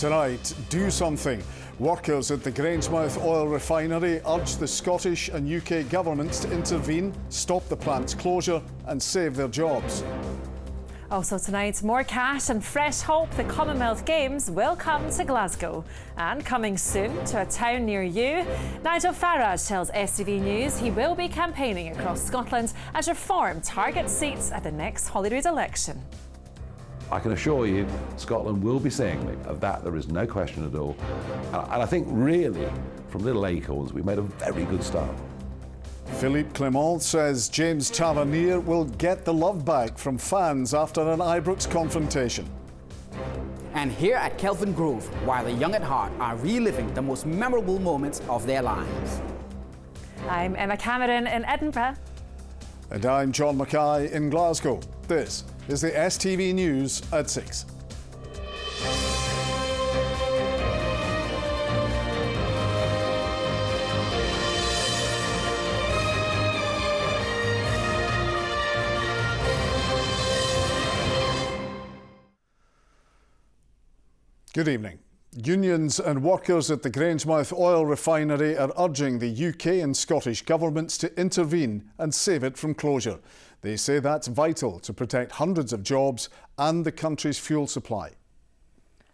Tonight, do something. Workers at the Grangemouth oil refinery urge the Scottish and UK governments to intervene, stop the plant's closure and save their jobs. Also tonight, more cash and fresh hope the Commonwealth Games will come to Glasgow. And coming soon to a town near you, Nigel Farage tells STV News he will be campaigning across Scotland as Reform targets seats at the next Holyrood election. I can assure you, Scotland will be seeing me. Of that, there is no question at all. And I think, really, from little acorns, we've made a very good start. Philippe Clement says James Tavernier will get the love back from fans after an Ibrox confrontation. And here at Kelvin Grove, while the young at heart are reliving the most memorable moments of their lives. I'm Emma Cameron in Edinburgh. And I'm John Mackay in Glasgow. This is the STV News at 6. Good evening. Unions and workers at the Grangemouth oil refinery are urging the UK and Scottish governments to intervene and save it from closure. They say that's vital to protect hundreds of jobs and the country's fuel supply.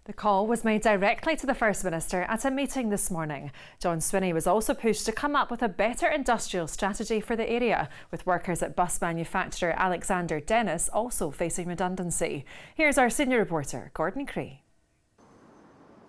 The call was made directly to the First Minister at a meeting this morning. John Swinney was also pushed to come up with a better industrial strategy for the area, with workers at bus manufacturer Alexander Dennis also facing redundancy. Here's our senior reporter, Gordon Cree.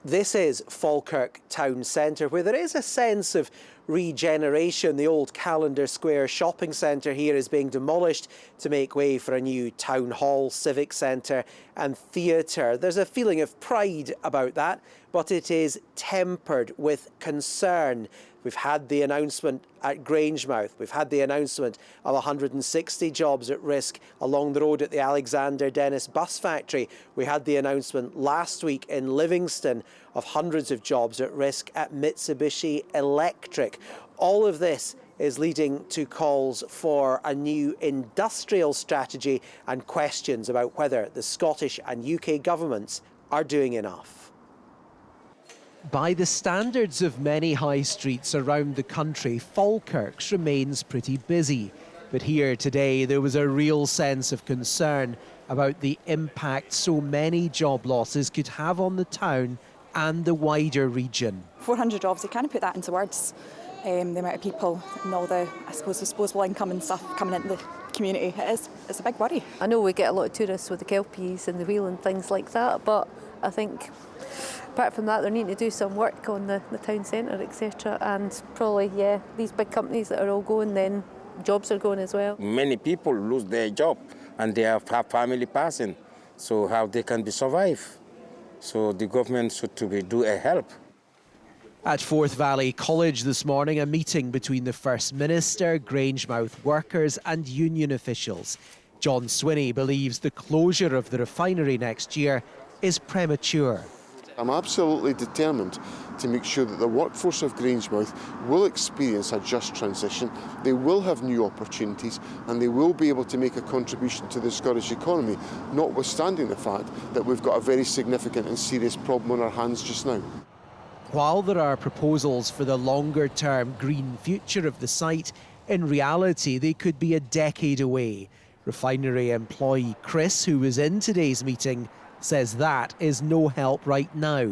This is Falkirk Town Centre, where there is a sense of regeneration. The old Calendar Square shopping centre here is being demolished to make way for a new town hall, civic centre and theatre. There's a feeling of pride about that, but it is tempered with concern. We've had the announcement at Grangemouth. We've had the announcement of 160 jobs at risk along the road at the Alexander Dennis bus factory. We had the announcement last week in Livingston of hundreds of jobs at risk at Mitsubishi Electric. All of this is leading to calls for a new industrial strategy and questions about whether the Scottish and UK governments are doing enough. By the standards of many high streets around the country, Falkirk's remains pretty busy. But here today there was a real sense of concern about the impact so many job losses could have on the town and the wider region. 400 jobs, you can't put that into words. The amount of people and all the, I suppose, disposable income and stuff coming into the community, it's a big worry. I know we get a lot of tourists with the kelpies and the wheel and things like that, but I think apart from that, they're needing to do some work on the town centre, etc. And probably, yeah, these big companies that are all going, then jobs are going as well. Many people lose their job and they have family passing, so how they can be survive. So the government should do a help. At Forth Valley College this morning, a meeting between the First Minister, Grangemouth workers and union officials. John Swinney believes the closure of the refinery next year is premature. I'm absolutely determined to make sure that the workforce of Grangemouth will experience a just transition, they will have new opportunities and they will be able to make a contribution to the Scottish economy, notwithstanding the fact that we've got a very significant and serious problem on our hands just now. While there are proposals for the longer-term green future of the site, in reality they could be a decade away. Refinery employee Chris, who was in today's meeting, says that is no help right now.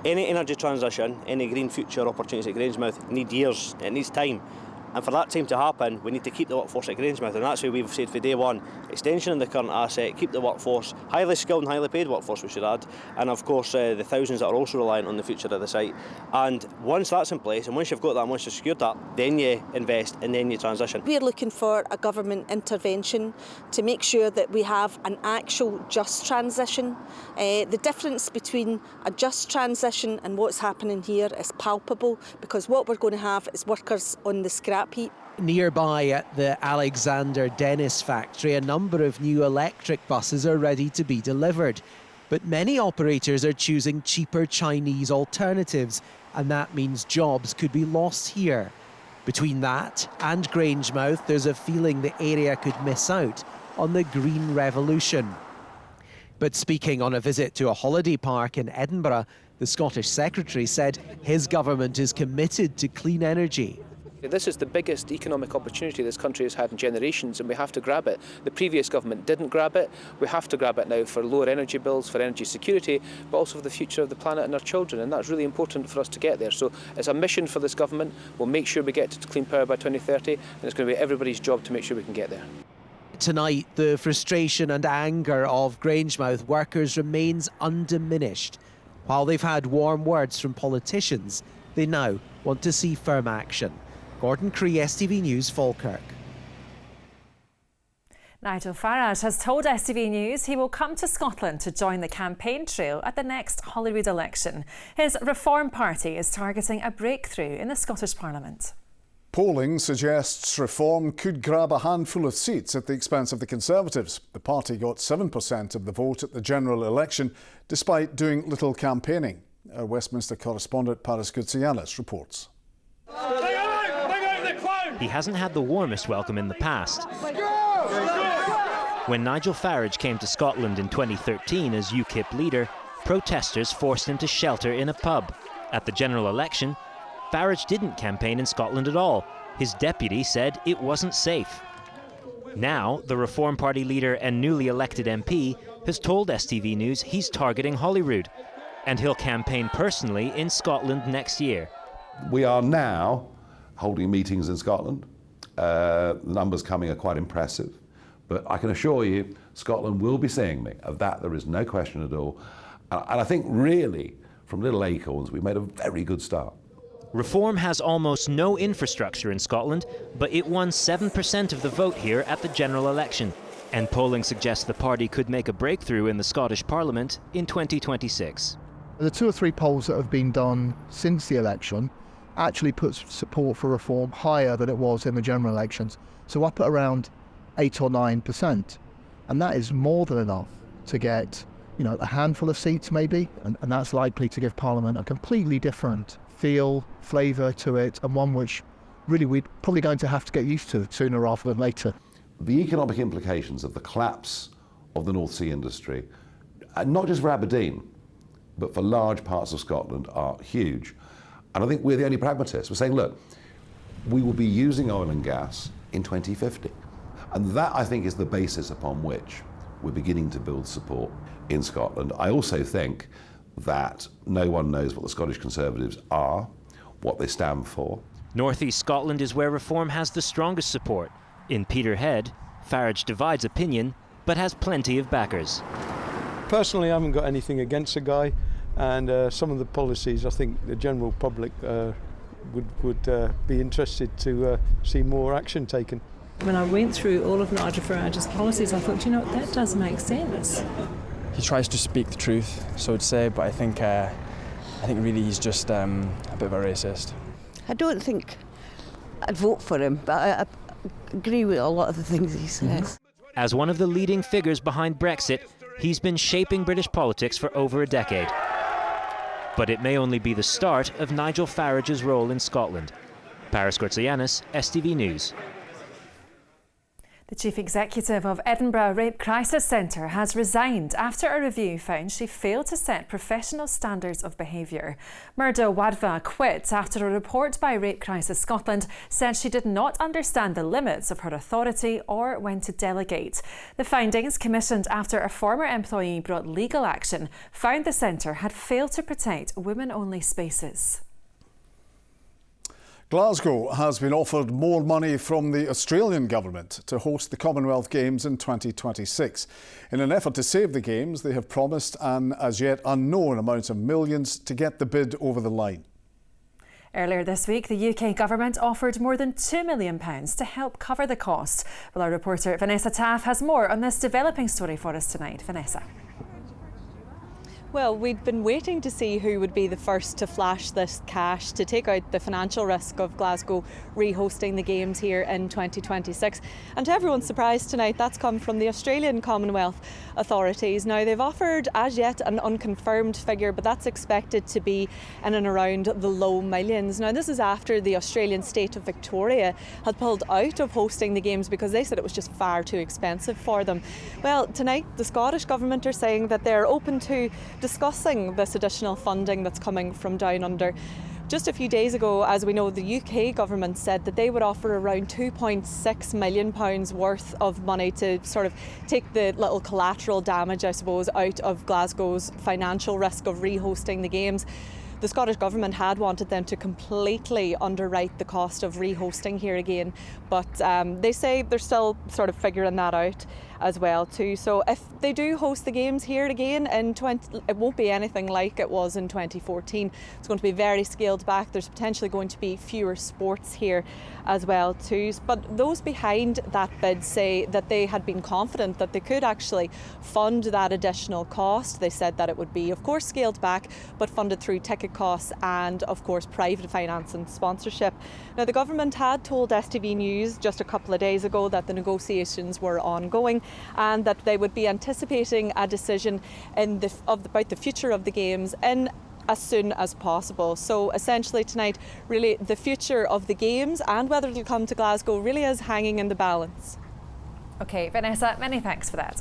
Any energy transition, any green future opportunities at Grangemouth need years, it needs time. And for that time to happen, we need to keep the workforce at Grangemouth, and that's why we've said for day one, extension of the current asset, keep the workforce, highly skilled and highly paid workforce we should add, and of course the thousands that are also reliant on the future of the site. And once that's in place, and once you've got that, and once you've secured that, then you invest and then you transition. We're looking for a government intervention to make sure that we have an actual just transition. The difference between a just transition and what's happening here is palpable, because what we're going to have is workers on the scrap heap. Nearby at the Alexander Dennis factory, a number of new electric buses are ready to be delivered. But many operators are choosing cheaper Chinese alternatives, and that means jobs could be lost here. Between that and Grangemouth, there's a feeling the area could miss out on the green revolution. But speaking on a visit to a holiday park in Edinburgh, The Scottish Secretary said his government is committed to clean energy. This is the biggest economic opportunity this country has had in generations, and we have to grab it. The previous government didn't grab it. We have to grab it now for lower energy bills, for energy security, but also for the future of the planet and our children, and that's really important for us to get there. So it's a mission for this government. We'll make sure we get to clean power by 2030, and it's going to be everybody's job to make sure we can get there. Tonight, the frustration and anger of Grangemouth workers remains undiminished. While they've had warm words from politicians, they now want to see firm action. Gordon Cree, STV News, Falkirk. Nigel Farage has told STV News he will come to Scotland to join the campaign trail at the next Holyrood election. His Reform Party is targeting a breakthrough in the Scottish Parliament. Polling suggests Reform could grab a handful of seats at the expense of the Conservatives. The party got 7% of the vote at the general election, despite doing little campaigning. Our Westminster correspondent Paris Goutsianis reports. He hasn't had the warmest welcome in the past. When Nigel Farage came to Scotland in 2013 as UKIP leader, protesters forced him to shelter in a pub. At the general election, Farage didn't campaign in Scotland at all. His deputy said it wasn't safe. Now, the Reform Party leader and newly elected MP has told STV News he's targeting Holyrood, and he'll campaign personally in Scotland next year. We are now holding meetings in Scotland. The numbers coming are quite impressive, but I can assure you Scotland will be seeing me. Of that there is no question at all. And I think really, from little acorns, we've made a very good start. Reform has almost no infrastructure in Scotland, but it won 7% of the vote here at the general election. And polling suggests the party could make a breakthrough in the Scottish Parliament in 2026. The 2 or 3 polls that have been done since the election actually puts support for Reform higher than it was in the general elections. So up at around 8 or 9%. And that is more than enough to get, a handful of seats maybe, and that's likely to give Parliament a completely different feel, flavour to it, and one which really we're probably going to have to get used to sooner rather than later. The economic implications of the collapse of the North Sea industry, not just for Aberdeen, but for large parts of Scotland, are huge. And I think we're the only pragmatists. We're saying, look, we will be using oil and gas in 2050. And that, I think, is the basis upon which we're beginning to build support in Scotland. I also think that no one knows what the Scottish Conservatives are, what they stand for. North East Scotland is where Reform has the strongest support. In Peterhead, Farage divides opinion, but has plenty of backers. Personally, I haven't got anything against the guy, and some of the policies I think the general public would be interested to see more action taken. When I went through all of Nigel Farage's policies, I thought, that does make sense. He tries to speak the truth, so to say, but I think really he's just a bit of a racist. I don't think I'd vote for him, but I agree with a lot of the things he says. As one of the leading figures behind Brexit, he's been shaping British politics for over a decade. But it may only be the start of Nigel Farage's role in Scotland. Paris Goutsianis, STV News. The Chief Executive of Edinburgh Rape Crisis Centre has resigned after a review found she failed to set professional standards of behaviour. Murdo Wadhwa quit after a report by Rape Crisis Scotland said she did not understand the limits of her authority or when to delegate. The findings, commissioned after a former employee brought legal action, found the centre had failed to protect women-only spaces. Glasgow has been offered more money from the Australian government to host the Commonwealth Games in 2026. In an effort to save the Games, they have promised an as yet unknown amount of millions to get the bid over the line. Earlier this week, the UK government offered more than £2 million to help cover the cost. Well, our reporter Vanessa Taff has more on this developing story for us tonight. Vanessa. Well, we'd been waiting to see who would be the first to flash this cash to take out the financial risk of Glasgow rehosting the Games here in 2026. And to everyone's surprise tonight, that's come from the Australian Commonwealth authorities. Now, they've offered as yet an unconfirmed figure, but that's expected to be in and around the low millions. Now, this is after the Australian state of Victoria had pulled out of hosting the Games because they said it was just far too expensive for them. Well, tonight, the Scottish Government are saying that they're open to discussing this additional funding that's coming from Down Under. Just a few days ago, as we know, the UK government said that they would offer around £2.6 million worth of money to sort of take the little collateral damage, I suppose, out of Glasgow's financial risk of rehosting the Games. The Scottish Government had wanted them to completely underwrite the cost of rehosting here again, but they say they're still sort of figuring that out as well too. So if they do host the Games here again it won't be anything like it was in 2014. It's going to be very scaled back. There's potentially going to be fewer sports here as well too. But those behind that bid say that they had been confident that they could actually fund that additional cost. They said that it would be, of course, scaled back, but funded through ticket costs and, of course, private finance and sponsorship. Now, the government had told STV News just a couple of days ago that the negotiations were ongoing and that they would be anticipating a decision about the future of the Games in as soon as possible. So essentially tonight, really the future of the Games and whether it'll come to Glasgow really is hanging in the balance. OK, Vanessa, many thanks for that.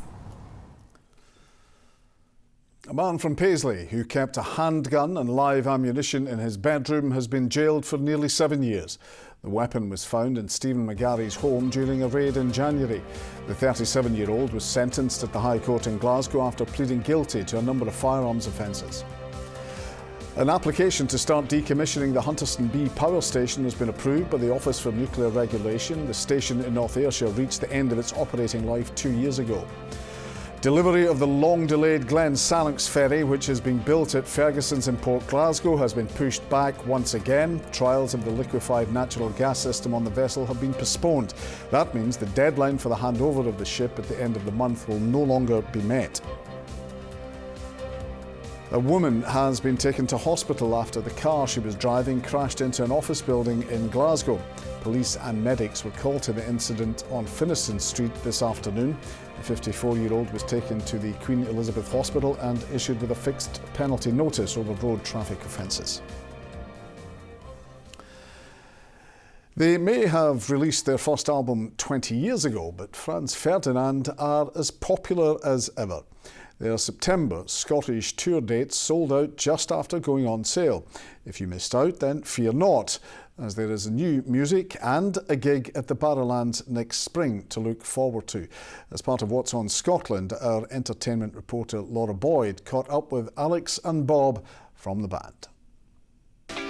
A man from Paisley who kept a handgun and live ammunition in his bedroom has been jailed for nearly 7 years. The weapon was found in Stephen McGarry's home during a raid in January. The 37-year-old was sentenced at the High Court in Glasgow after pleading guilty to a number of firearms offences. An application to start decommissioning the Hunterston B power station has been approved by the Office for Nuclear Regulation. The station in North Ayrshire reached the end of its operating life 2 years ago. Delivery of the long-delayed Glen Sannox ferry, which is being built at Ferguson's in Port Glasgow, has been pushed back once again. Trials of the liquefied natural gas system on the vessel have been postponed. That means the deadline for the handover of the ship at the end of the month will no longer be met. A woman has been taken to hospital after the car she was driving crashed into an office building in Glasgow. Police and medics were called to the incident on Finniston Street this afternoon. The 54-year-old was taken to the Queen Elizabeth Hospital and issued with a fixed penalty notice over road traffic offences. They may have released their first album 20 years ago, but Franz Ferdinand are as popular as ever. Their September Scottish tour dates sold out just after going on sale. If you missed out, then fear not, as there is new music and a gig at the Barrowlands next spring to look forward to. As part of What's on Scotland, our entertainment reporter Laura Boyd caught up with Alex and Bob from the band.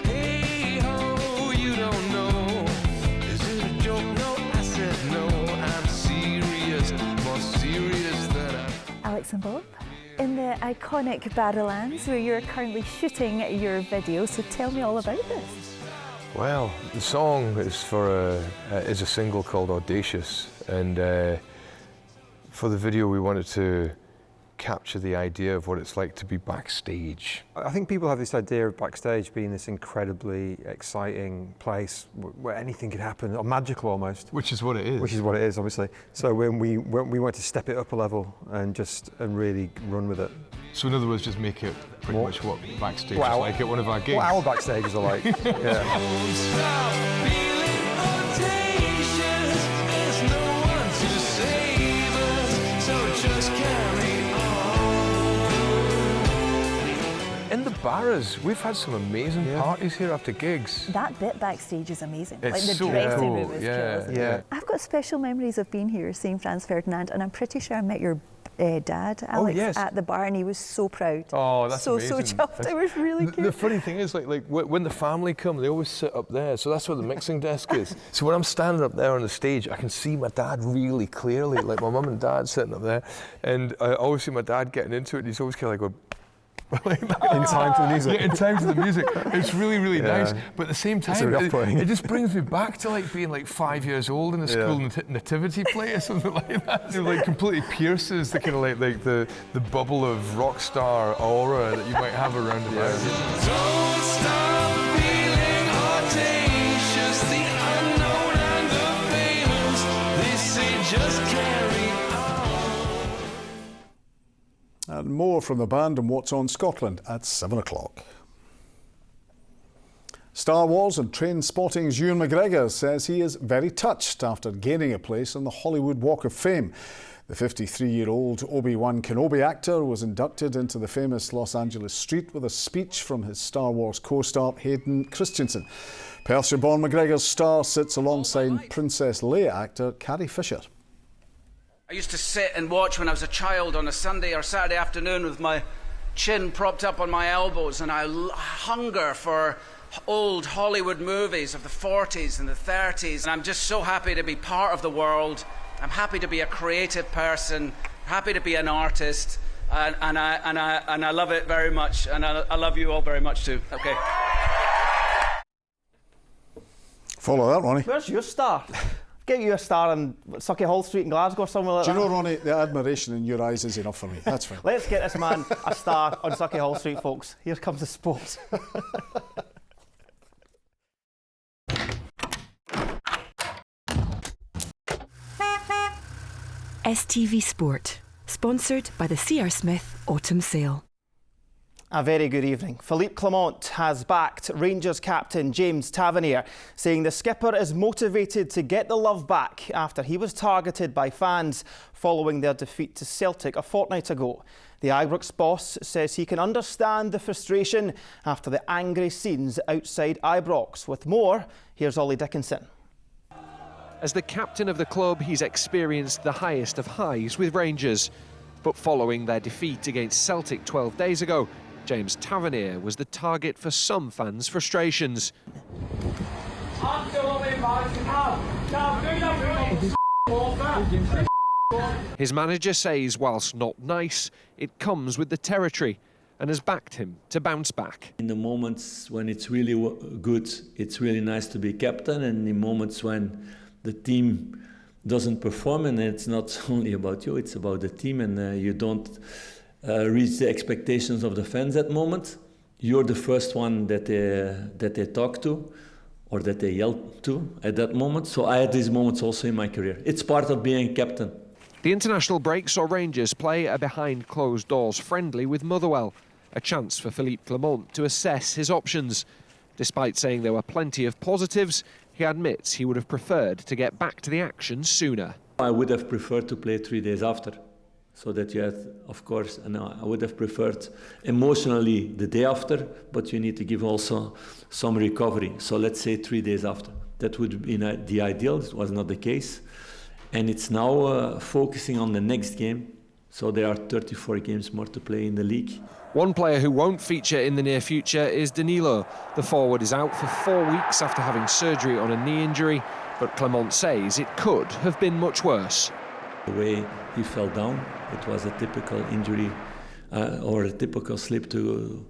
Hey ho, you don't know. Is it a joke? No, I said no. I'm serious, more serious than I... Alex and Bob, in the iconic Barrowlands where you're currently shooting your video, so tell me all about this. Well, the song is is a single called Audacious, and for the video we wanted to capture the idea of what it's like to be backstage. I think people have this idea of backstage being this incredibly exciting place where anything could happen, or magical almost. Which is what it is. Which is what it is, obviously. So when we went to step it up a level and really run with it. So in other words, just make it pretty much what backstage is like at one of our gigs. What our backstages are like. Yeah. In the Barras, we've had some amazing parties here after gigs. That bit backstage is amazing. It's like the so dressing cool. room is cool, isn't it? I've got special memories of being here, seeing Franz Ferdinand, and I'm pretty sure I met your dad, Alex, at the bar, and he was so proud. Oh, that's amazing. So chuffed. It was really good. The funny thing is, like when the family come, they always sit up there, so that's where the mixing desk is. So when I'm standing up there on the stage, I can see my dad really clearly, like my mum and dad sitting up there, and I always see my dad getting into it, and he's always kind of like going, like in time for the music. Yeah, in time for the music. It's really, really nice. But at the same time, it just brings me back to like being like 5 years old in a school nativity play or something like that. It like completely pierces the kind of like the bubble of rock star aura that you might have around about. Don't stop feeling audacious, the unknown and the famous. They say just carry on. And more from the band and What's on Scotland at 7 o'clock. Star Wars and Trainspotting's Ewan McGregor says he is very touched after gaining a place on the Hollywood Walk of Fame. The 53-year-old Obi-Wan Kenobi actor was inducted into the famous Los Angeles street with a speech from his Star Wars co-star Hayden Christensen. Perth-born McGregor's star sits alongside Princess Leia actor Carrie Fisher. I used to sit and watch when I was a child on a Sunday or Saturday afternoon with my chin propped up on my elbows, and I hunger for old Hollywood movies of the 40s and the 30s. And I'm just so happy to be part of the world. I'm happy to be a creative person, happy to be an artist, and I love it very much, and I love you all very much too. Okay. Follow that, Ronnie. Where's your star? Get you a star on Sucky Hall Street in Glasgow or somewhere like that. Do you know, Ronnie, the admiration in your eyes is enough for me. That's fine. Let's get this man a star on Sucky Hall Street, folks. Here comes the sports. STV Sport, sponsored by the C.R. Smith Autumn Sale. A very good evening. Philippe Clement has backed Rangers captain James Tavernier, saying the skipper is motivated to get the love back after he was targeted by fans following their defeat to Celtic a fortnight ago. The Ibrox boss says he can understand the frustration after the angry scenes outside Ibrox. With more, here's Ollie Dickinson. As the captain of the club, he's experienced the highest of highs with Rangers. But following their defeat against Celtic 12 days ago, James Tavernier was the target for some fans' frustrations. His manager says, whilst not nice, it comes with the territory and has backed him to bounce back. In the moments when it's really good, it's really nice to be captain, and in moments when the team doesn't perform, and it's not only about you, it's about the team, and you don't reach the expectations of the fans at the moment, you're the first one that they talk to or that they yell to at that moment. So I had these moments also in my career. It's part of being a captain. The international break saw Rangers play a behind closed doors friendly with Motherwell, a chance for Philippe Clement to assess his options. Despite saying there were plenty of positives, he admits he would have preferred to get back to the action sooner. I would have preferred to play 3 days after, so that you had, of course, and I would have preferred emotionally the day after, but you need to give also some recovery. So let's say 3 days after. That would be the ideal. It was not the case. And it's now focusing on the next game. So there are 34 games more to play in the league. One player who won't feature in the near future is Danilo. The forward is out for 4 weeks after having surgery on a knee injury, but Clement says it could have been much worse. The way he fell down, it was a typical injury or a typical slip to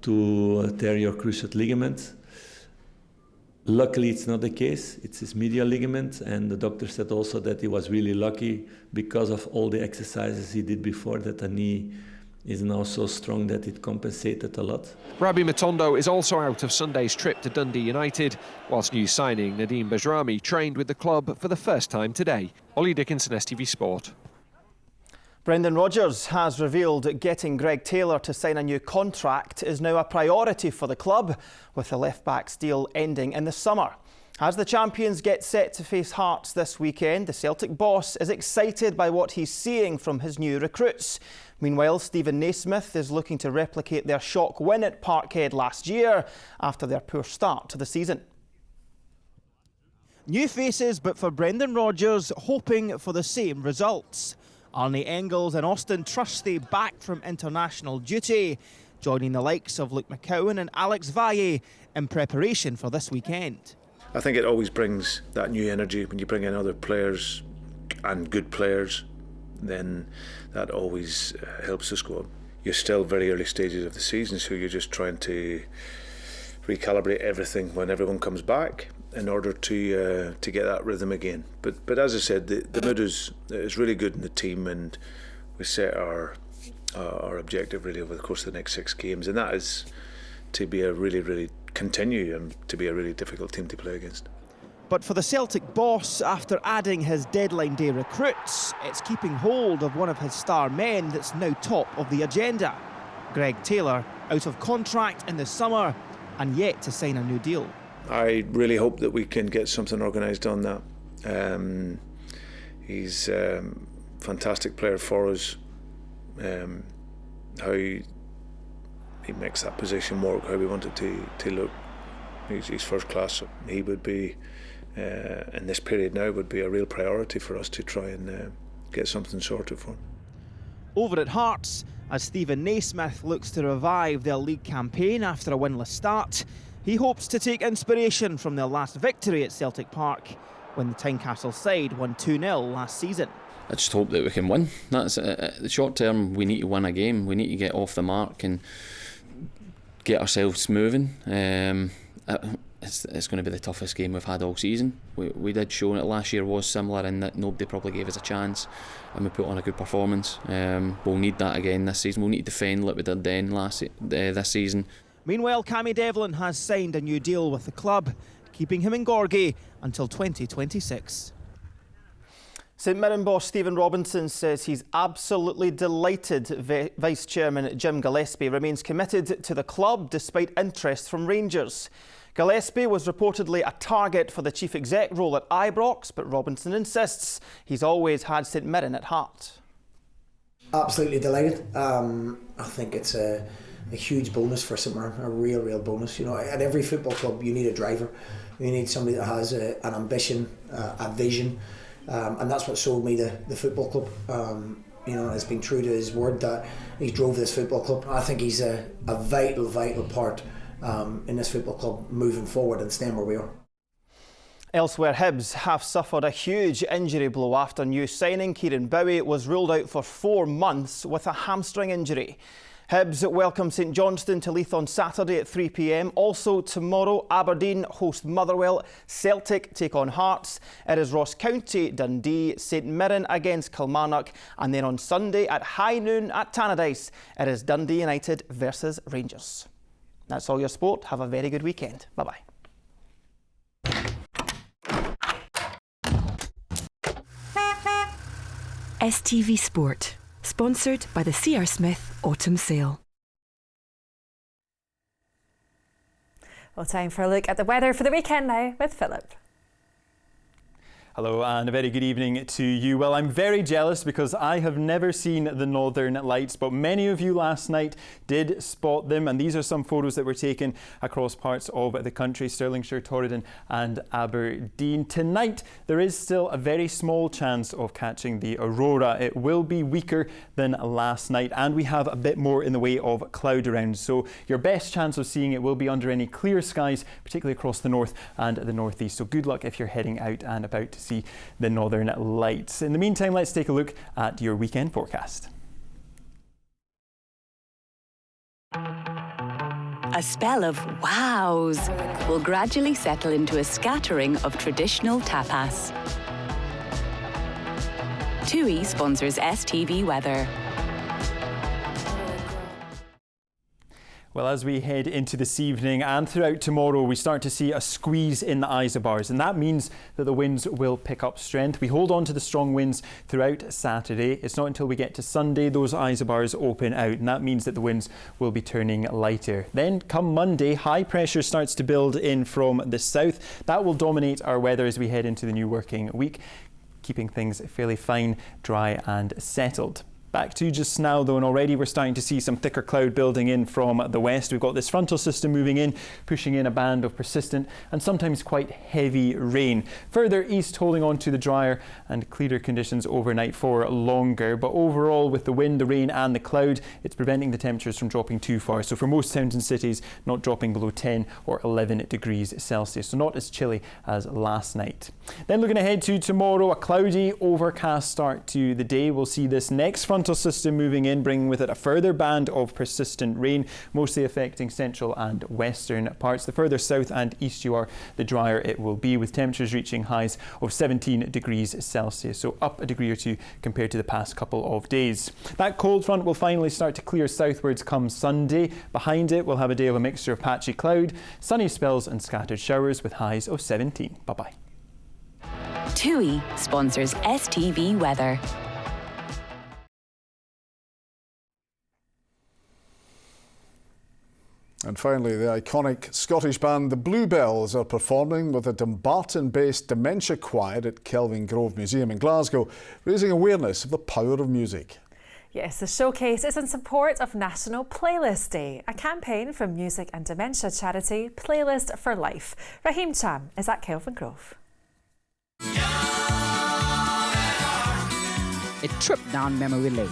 tear your cruciate ligament. Luckily, it's not the case. It's his medial ligament, and the doctor said also that he was really lucky because of all the exercises he did before, that the knee is now so strong that it compensated a lot. Rabbi Matondo is also out of Sunday's trip to Dundee United, whilst new signing Nadeem Bajrami trained with the club for the first time today. Ollie Dickinson, STV Sport. Brendan Rodgers has revealed getting Greg Taylor to sign a new contract is now a priority for the club, with the left-back's deal ending in the summer. As the champions get set to face Hearts this weekend, the Celtic boss is excited by what he's seeing from his new recruits. Meanwhile, Stephen Naismith is looking to replicate their shock win at Parkhead last year after their poor start to the season. New faces, but for Brendan Rodgers, hoping for the same results. Arnie Engels and Austin Trusty back from international duty, joining the likes of Luke McCowan and Alex Valle in preparation for this weekend. I think it always brings that new energy when you bring in other players and good players, then that always helps the squad. You're still very early stages of the season, so you're just trying to recalibrate everything when everyone comes back in order to get that rhythm again. But as I said, the mood is really good in the team, and we set our objective really over the course of the next 6 games, and that is to be a really continue and to be a really difficult team to play against. But for the Celtic boss, after adding his deadline day recruits, it's keeping hold of one of his star men that's now top of the agenda. Greg Taylor, out of contract in the summer and yet to sign a new deal. I really hope that we can get something organised on that. He's fantastic player for us. How he makes that position work, how we want it to look. He's first class. He would be, in this period now, would be a real priority for us to try and get something sorted for him. Over at Hearts, as Stephen Naismith looks to revive their league campaign after a winless start, he hopes to take inspiration from their last victory at Celtic Park when the Tynecastle side won 2-0 last season. I just hope that we can win. That's the short term. We need to win a game. We need to get off the mark and get ourselves moving. It's going to be the toughest game we've had all season. We did show that last year was similar in that nobody probably gave us a chance, and we put on a good performance. We'll need that again this season. We'll need to defend like we did then this season. Meanwhile, Cammy Devlin has signed a new deal with the club, keeping him in Gorgie until 2026. St Mirren boss Stephen Robinson says he's absolutely delighted Vice Chairman Jim Gillespie remains committed to the club despite interest from Rangers. Gillespie was reportedly a target for the chief exec role at Ibrox, but Robinson insists he's always had St Mirren at heart. Absolutely delighted. I think it's a huge bonus for St Mirren, a real bonus. You know, at every football club you need a driver. You need somebody that has an ambition, a vision. And that's what sold me the football club. You know, has been true to his word that he drove this football club. I think he's a vital part in this football club moving forward and staying where we are. Elsewhere, Hibs have suffered a huge injury blow after new signing Kieran Bowie was ruled out for 4 months with a hamstring injury. Hibs welcome St Johnstone to Leith on Saturday at 3 p.m. Also tomorrow, Aberdeen host Motherwell, Celtic take on Hearts. It is Ross County, Dundee, St Mirren against Kilmarnock, and then on Sunday at high noon at Tannadice, it is Dundee United versus Rangers. That's all your sport. Have a very good weekend. Bye-bye. STV Sport, sponsored by the C.R. Smith Autumn Sale. Well, time for a look at the weather for the weekend now with Philip. Hello and a very good evening to you. Well, I'm very jealous because I have never seen the Northern Lights, but many of you last night did spot them, and these are some photos that were taken across parts of the country: Stirlingshire, Torridon and Aberdeen. Tonight there is still a very small chance of catching the aurora. It will be weaker than last night, and we have a bit more in the way of cloud around, so your best chance of seeing it will be under any clear skies, particularly across the north and the northeast. So good luck if you're heading out and about to see the Northern Lights. In the meantime, let's take a look at your weekend forecast. A spell of wows will gradually settle into a scattering of traditional tapas. TUI sponsors STV Weather. Well, as we head into this evening and throughout tomorrow, we start to see a squeeze in the isobars, and that means that the winds will pick up strength. We hold on to the strong winds throughout Saturday. It's not until we get to Sunday those isobars open out, and that means that the winds will be turning lighter. Then come Monday, high pressure starts to build in from the south. That will dominate our weather as we head into the new working week, keeping things fairly fine, dry and settled. Back to just now though, and already we're starting to see some thicker cloud building in from the west. We've got this frontal system moving in, pushing in a band of persistent and sometimes quite heavy rain. Further east, holding on to the drier and clearer conditions overnight for longer, but overall with the wind, the rain and the cloud, it's preventing the temperatures from dropping too far. So for most towns and cities, not dropping below 10 or 11 degrees Celsius, so not as chilly as last night. Then looking ahead to tomorrow, a cloudy, overcast start to the day. We'll see this next frontal system moving in, bringing with it a further band of persistent rain, mostly affecting central and western parts. The further south and east you are, the drier it will be, with temperatures reaching highs of 17 degrees Celsius, so up a degree or two compared to the past couple of days. That cold front will finally start to clear southwards come Sunday. Behind it, we'll have a day of a mixture of patchy cloud, sunny spells and scattered showers with highs of 17. Bye-bye. TUI sponsors STV Weather. And finally, the iconic Scottish band The Bluebells are performing with a Dumbarton-based dementia choir at Kelvin Grove Museum in Glasgow, raising awareness of the power of music. Yes, the showcase is in support of National Playlist Day, a campaign from music and dementia charity Playlist for Life. Raheem Cham is at Kelvin Grove. A trip down memory lane.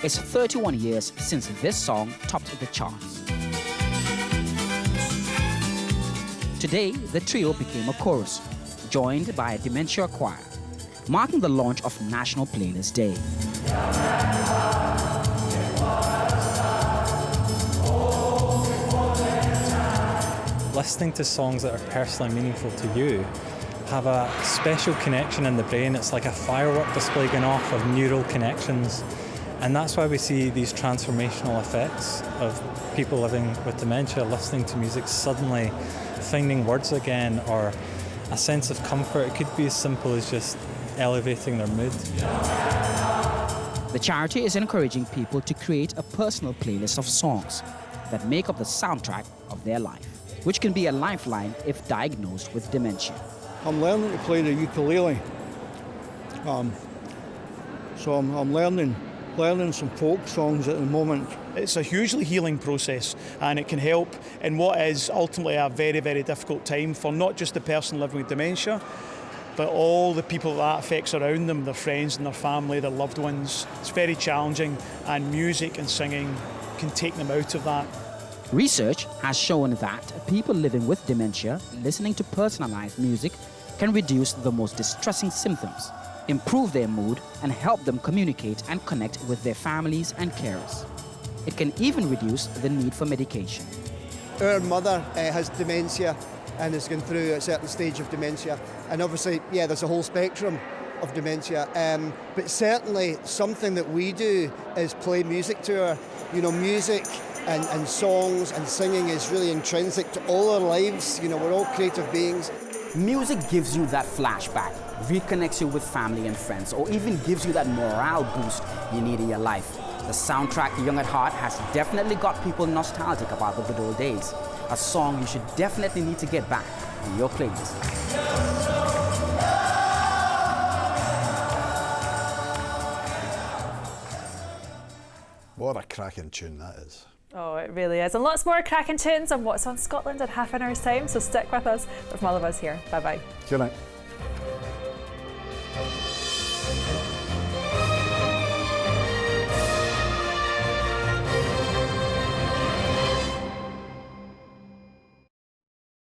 It's 31 years since this song topped the charts. Today, the trio became a chorus, joined by a dementia choir, marking the launch of National Playlist Day. Listening to songs that are personally meaningful to you have a special connection in the brain. It's like a firework display going off of neural connections. And that's why we see these transformational effects of people living with dementia, listening to music, suddenly finding words again, or a sense of comfort. It could be as simple as just elevating their mood. The charity is encouraging people to create a personal playlist of songs that make up the soundtrack of their life, which can be a lifeline if diagnosed with dementia. I'm learning to play the ukulele. So I'm learning some folk songs at the moment. It's a hugely healing process, and it can help in what is ultimately a very, very difficult time for not just the person living with dementia, but all the people that affects around them, their friends and their family, their loved ones. It's very challenging, and music and singing can take them out of that. Research has shown that people living with dementia listening to personalized music can reduce the most distressing symptoms, improve their mood, and help them communicate and connect with their families and carers. It can even reduce the need for medication. Our mother has dementia and has gone through a certain stage of dementia. And obviously, yeah, there's a whole spectrum of dementia. But certainly something that we do is play music to her. You know, music and songs and singing is really intrinsic to all our lives. You know, we're all creative beings. Music gives you that flashback, reconnects you with family and friends, or even gives you that morale boost you need in your life. The soundtrack, Young at Heart, has definitely got people nostalgic about the good old days. A song you should definitely need to get back in your playlist. What a cracking tune that is. Oh, it really is. And lots more cracking tunes on What's on Scotland in half an hour's time, so stick with us. But from all of us here, bye-bye. Good night.